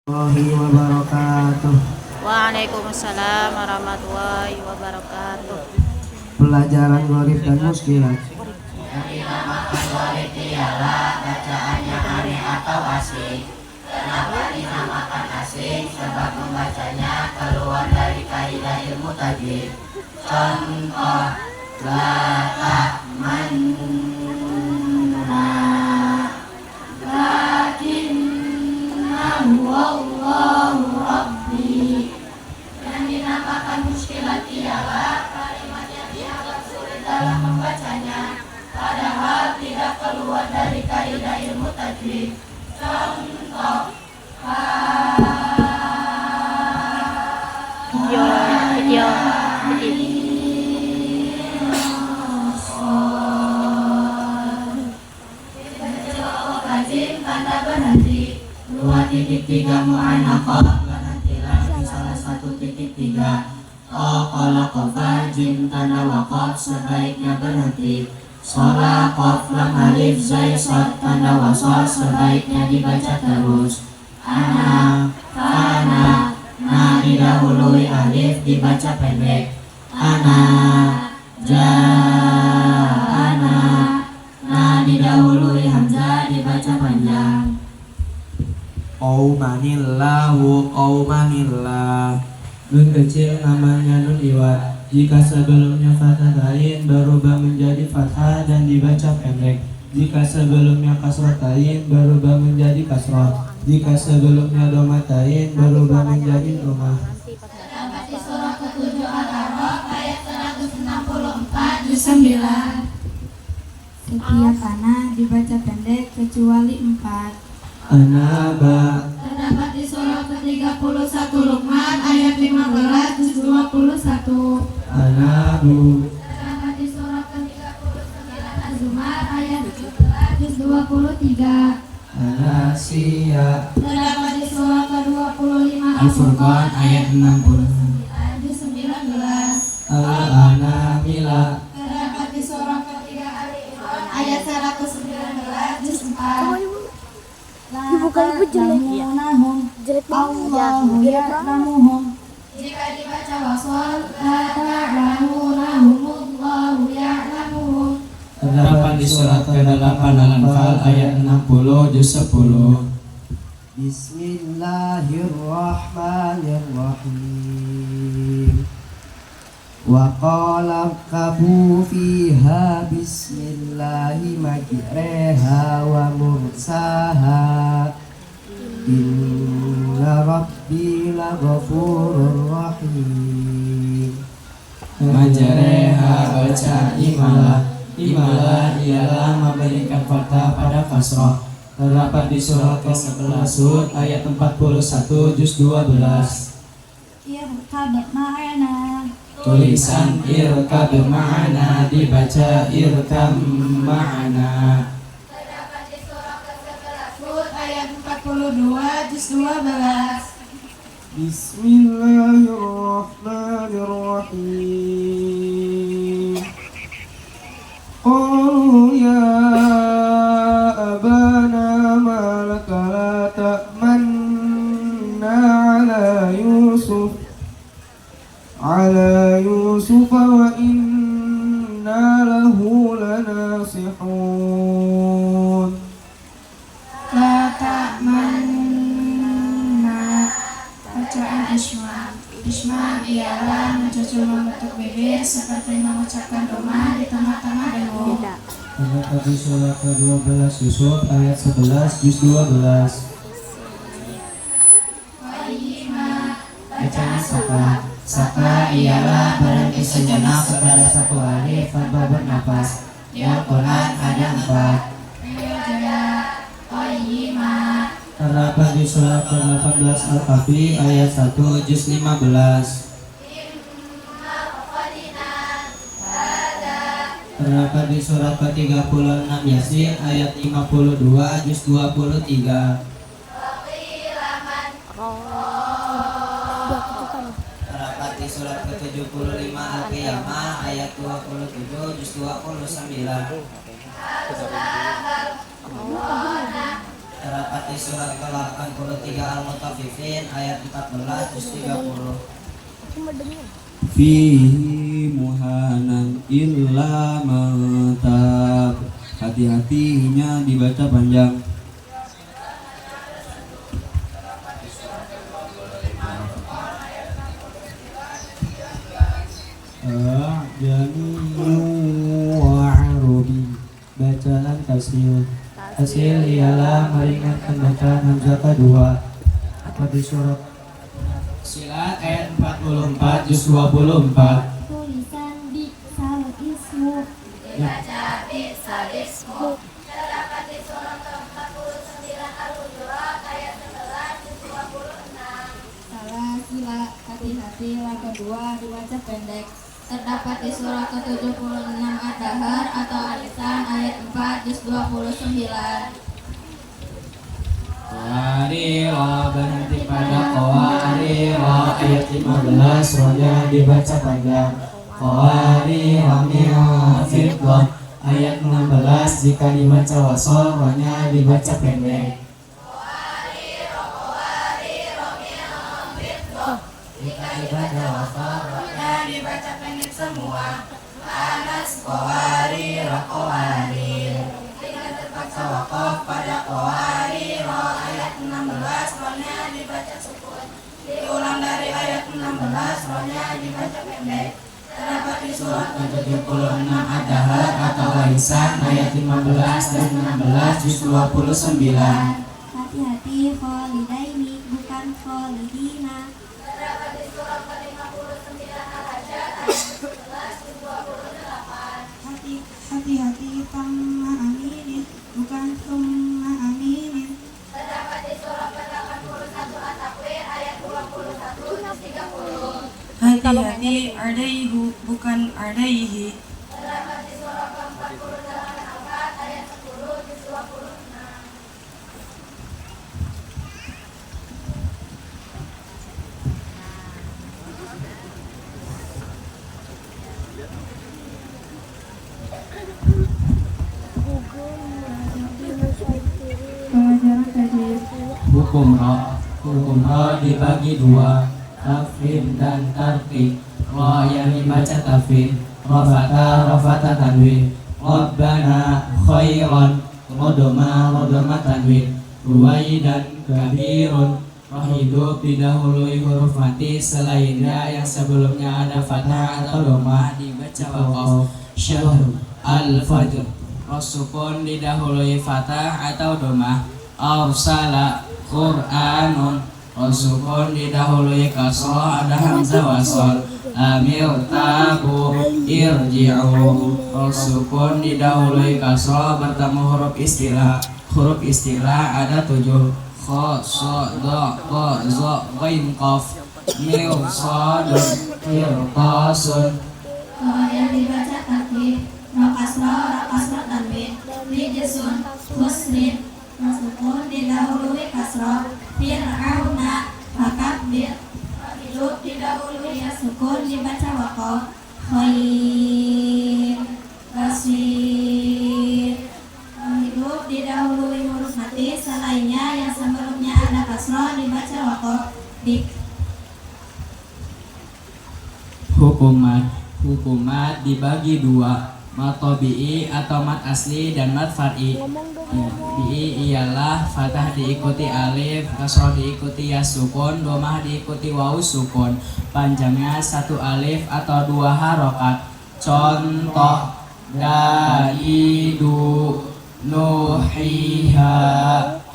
Warahmatullahi wabarakatuh. Waalaikumsalam warahmatullahi wabarakatuh. Pelajaran gharib dan muskilat. Yang dinamakan gharib ialah bacaannya aneh atau asing. Kenapa dinamakan asing? Sebab membacanya keluar dari kaidah ilmu tajwid. Contoh, la ta'manna lakinnahu Allahu Rabbi. Yang dinamakan muskilat ialah kalimat yang dianggap sulit dalam membacanya, padahal tidak keluar dari kaidah ilmu tajwid. Contoh, Video. Lazim tanda berhenti. 2.3 mu'anaqah berhentilah di salah satu titik 3. Qala qafal jim tanda waqaf sebaiknya berhenti. Shola qaf lam alif zai shad tanda wasal sebaiknya dibaca terus. Ana fana na didahului alif dibaca pendek. Ana ja'ana na didahului hamzah dibaca panjang. Qaumanillah. Nun kecil namanya nun iwad. Jika sebelumnya fathah tain berubah menjadi fathah dan dibaca pendek. Jika sebelumnya kasrah tain berubah menjadi kasrah. Jika sebelumnya dhamma tain berubah menjadi dhammah. Terdapat di surah ke-7 Al-A'raf ayat 164 juz 9. Setiap ana dibaca pendek kecuali 4. Anaba. Terdapat di surah ke-31 Luqman ayat 15 juz 21. Anabu. Terdapat di surah ke-39 Az-Zumar ayat 17 juz 23. Anasiya. Terdapat di surah ke-25 Al-Furqan ayat 60. juz 19. Al-Anamila. Terdapat di surah ke-3 Ali Imran ayat 119 juz 4. Dibuka ibu jelek Allahu ya'lamuhum. Jika dibaca wasol, la ta'lamunahumullahu ya'lamuhum. Terdapat di surat ke-8 Al-Anfal ayat 60 juz 10. Bismillahirrahmanirrahim. Wa qala kabu fiha bismillahi majreha wa mursaha. Inna rabbi laghafurur rahim. Majreha baca imalah. Imalah ialah memberikan fathah pada kasrah. Terdapat di surat ke-11 Hud ayat 41 juz 12. Irkab ma'ana. Tulisan irkab ma'ana dibaca irkam ma'ana. Terdapat di surah ke-11 Hud ayat 42 juz 12. Bismillahirrahmanirrahim. Qalu ya abana ma laka la ta'manna ala Yusuf wa inna lahu lanasihun. La ta'manna. Bacaan isma. Isma ialah mencucul membentuk bibir seperti mengucapkan doma di tengah-tengah dengung. Terdapat di surat ke-12 Yusuf ayat 11 juz 12. Bacaan saka. Saka ialah berhenti sejenak pada satu alif tanpa bernafas. Di Al-Quran ada 4. Terdapat di surat ke-18 Al-Kahfi ayat 1 juz 15. Terdapat di surat ke-36 Yasin ayat 52 juz 23. Terdapat di surat ke-75 Al-Qiyamah ayat 27 juz 29. Terdapat di surat ke-83 Al-Mutaffifin ayat 14 juz 30. Fihi muhanan illa mantab. Hati-hatinya dibaca panjang. Jami'u wa arubi. Bacaan tasil. Tasil ialah meringankan bacaan hamzah kedua. Apa di surat Silat ayat 44 juz 24. Tulisan di sal ismu. Dibaca bisal ismu. Terdapat di surat ke-49 Al-Hujurat ayat 11 juz 26. Salah sila, hati-hati la kedua dibaca pendek. Terdapat di surat ke-76 Ad-Dahar atau Al-Insan ayat 4 juz 29. Qawariro berhenti pada qawariro ayat 15 rohnya dibaca panjang. Qawariro min fiddah ayat 16 jika dibaca wasol rohnya dibaca pendek. Jika dibaca wasol rohnya dibaca pendek semua. Anas qawariro qawarir. Jika terpaksa wakaf pada qawariro ayat 16 rohnya dibaca sukun. Diulang dari ayat 16 rohnya dibaca pendek. Terdapat di surat ke-76 Ad-Dahar atau Al-Insan ayat 15 dan 16 juz 29. Hati-hati kholidaini bukan kholidina. Terdapat di surat ke-59 Al-Hajjaj ayat 11 juz 28. Hati-hati tamma aminin bukan tumma aminin. Terdapat di surat ke-81 At-Takwir ayat 21 juz 30. Hati-hati ardaihu bukan ardaihi. Terdapat di surat ke-48 Al-Anfal ayat 10 juz 26. Pengajaran tajwid. Hukum ro dibagi dua, tafkhim dan tarqiq. Ro yang dibaca tafkhim, rafata tanwin, rabbana khairan, rodoma tanwin, ruwaidan kabirun. Roh hidup didahului huruf mati selainnya yang sebelumnya ada fathah atau domah dibaca waqaf. Syahr al-fajr. Roh sukun didahului fathah atau domah. Arsala Qur'anun. Roh sukun didahului kasrah ada hamzah wasal. Amir tabu irji'u. Roh sukun didahului kasrah bertemu huruf istilah. Huruf istilah ada 7. Kha, sa, da, ta, za, ghain, qaf. Mim, sadun, qirtasun. Kalau yang dibaca tartib, ra kasrah tanwin, rijsun, husnin, sukun didahului kasrah, fir'auna, fakabir. Hidup didahului ya sukun dibaca waqaf, khair, basir. Hidup didahului huruf mati selainnya yang sebelumnya ada kasrah dibaca waqaf. Hukumat dibagi dua, mat tabi'i atau mat asli dan mat far'i. Tabi'i ialah fathah diikuti alif, kasrah diikuti ya sukun, domah diikuti wawu sukun. Panjangnya 1 alif atau 2 harokat. Contoh daidu nuhiha.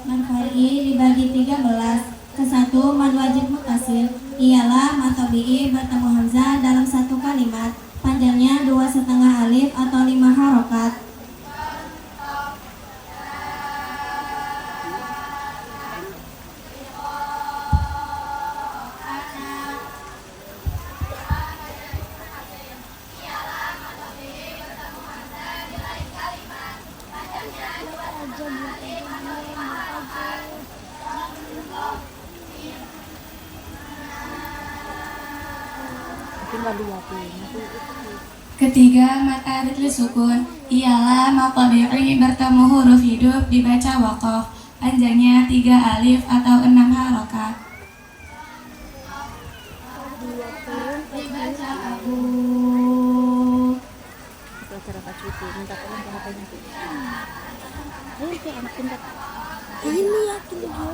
Mad far'i dibagi 13. Kesatu mad wajib mutasil ialah mad tabi'i bertemu hamzah dalam satu kalimat. Panjangnya 2,5 alif atau 5 harokat. Ketiga, mat arid li sukun ialah mat tabi'i bertemu huruf hidup dibaca waqaf. Panjangnya 3 alif atau 6 harokat. Dibaca Abu. Acara Kak Cuti, minta tolong ke HP-nya. Ayo ke anak pintar. Ini yakin dia.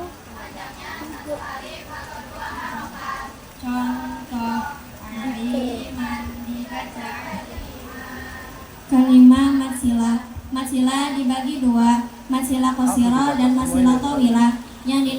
Contoh aliman dibaca kalimah matsilah. Matsilah dibagi 2, matsilah qosirah dan matsilah tawilah. Yang